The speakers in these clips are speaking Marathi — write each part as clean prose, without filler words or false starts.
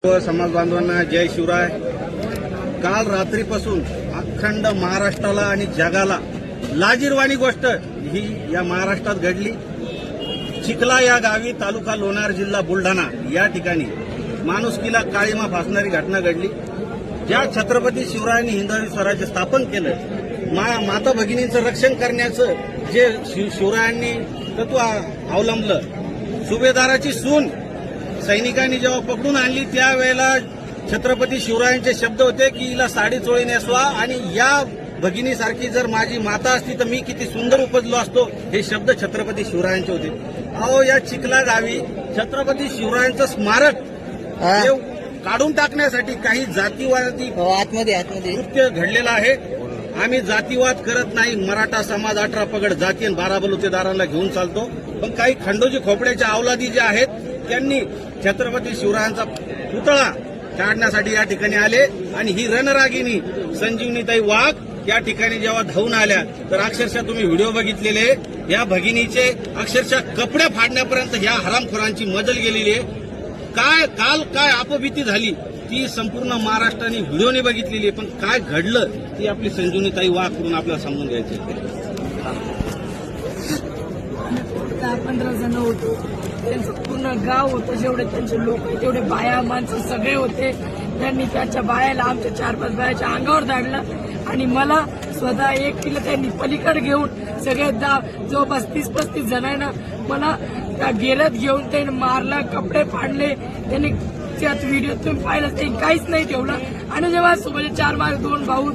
समाज बांधवांना जय शिवराय। काल रात्रीपासून अखंड महाराष्ट्राला आणि जगाला लाजिरवाणी गोष्ट ही या महाराष्ट्रात घडली। चिखला या गावी तालुका लोणार जिल्हा बुलढाणा या ठिकाणी माणुसकीला काळीमा फासणारी घटना घडली। ज्या छत्रपती शिवरायांनी हिंदवी स्वराज्य स्थापन केलं, माता भगिनींचं रक्षण करण्याचं जे शिवरायांनी तत्व अवलंबलं, सुभेदाराची सून सैनिकांनी जेव्हा पकडून आणली त्यावेळेला छत्रपती शिवरायांचे शब्द होते की हिला साडी चोळी नेसवा आणि या भगिनीसारखी जर माझी माता असती तर मी किती सुंदर उपजलो असतो, हे शब्द छत्रपती शिवरायांचे होते। अहो, या चिखला गावी छत्रपती शिवरायांचं स्मारक काढून टाकण्यासाठी काही जातीवादी कृत्य घडलेलं आहे। आम्ही जातीवाद करत नाही, मराठा समाज 18 पगड जाती आणि 12 बलुतेदारांना घेऊन चालतो, पण काही खंडोजी खोपड्याच्या अवलादी जे आहेत त्यांनी छत्रपती शिवरायांचा पुतळा काढण्यासाठी या ठिकाणी आले आणि ही रणरागिनी संजीवनीताई वाघ या ठिकाणी जेव्हा धावून आल्या तर अक्षरशः तुम्ही व्हिडिओ बघितलेले, या भगिनीचे अक्षरशः कपडे फाडण्यापर्यंत ह्या हरामखोरांची मजल गेलेली आहे। काल काय अपभीती झाली ती संपूर्ण महाराष्ट्राने व्हिडिओने बघितलेली आहे, पण काय घडलं ती आपली संजीवनीताई वाघ करून आपल्याला समजून घ्यायचं। 15 जण होतो, त्यांचं पूर्ण गाव होतं, जेवढे त्यांचे लोक तेवढे बाया माणसं सगळे होते। त्यांनी त्याच्या बायाला, आमच्या 4-5 बायाच्या अंगावर धाडलं आणि मला स्वतः एकटीला त्यांनी पलीकडे घेऊन सगळे जवळपास 30-35 जणांना मला त्या गेल्यात घेऊन त्यांनी मारला, कपडे फाडले त्यांनी। त्यात व्हिडिओ तुम्ही पाहिलं, त्यांनी काहीच नाही ठेवलं। आणि जेव्हा म्हणजे 4 मागे 2 भाऊ,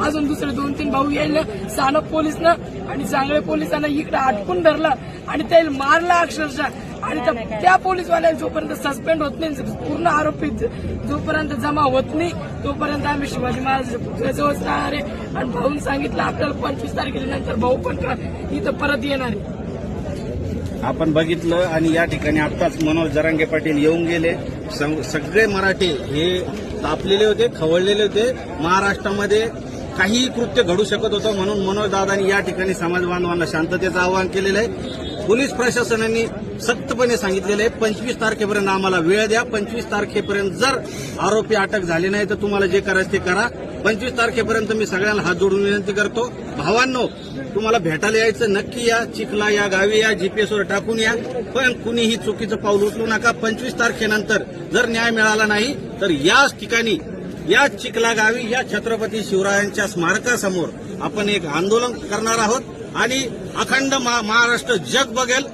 अजून दुसरे 2-3 भाऊ यायला सानप पोलिसनं आणि सांगळे पोलिसांना इकडे अटकून धरलं आणि त्याला मारला अक्षरशः। आणि त्या पोलीसवाल्यांना जोपर्यंत सस्पेंड होत नाही, पूर्ण आरोपी जोपर्यंत जमा होत नाही तोपर्यंत आम्ही शिवाजी महाराजांच्या जवळच राहणार आहे। आणि भाऊन सांगितलं आपल्याला 25 तारखेनंतर भाऊ पण इथं परत येणार आहे। आपण बघितलं आणि या ठिकाणी आत्ताच मनोज जरांगे पाटील येऊन गेले। सगळे मराठे हे तापलेले होते, खवळलेले होते। महाराष्ट्रामध्ये काहीही कृत्य घडू शकत होतं, म्हणून मनोज दादांनी या ठिकाणी समाज बांधवांना शांततेचं आवाहन केलेलं आहे। पोलीस प्रशासनाने सक्तपणे सांगितलेलं आहे 25 तारखेपर्यंत आम्हाला वेळ द्या, 25 तारखेपर्यंत जर आरोपी अटक झाले नाही तर तुम्हाला जे करायचं ते करा। 25 तारखेपर्यंत मी सगळ्यांना हात जोडून विनंती करतो, भावांनो तुम्हाला भेटायला यायचं नक्की या, चिखला या गावी या, जीपीएसवर टाकून या, पण कुणीही चुकीचं पाऊल उचलू नका। 25 तारखेनंतर जर न्याय मिळाला नाही तर याच ठिकाणी या चिखला गावी या छत्रपती शिवरायांच्या स्मारकासमोर आपण एक आंदोलन करणार आहोत आणि अखंड महाराष्ट्र जग बघेल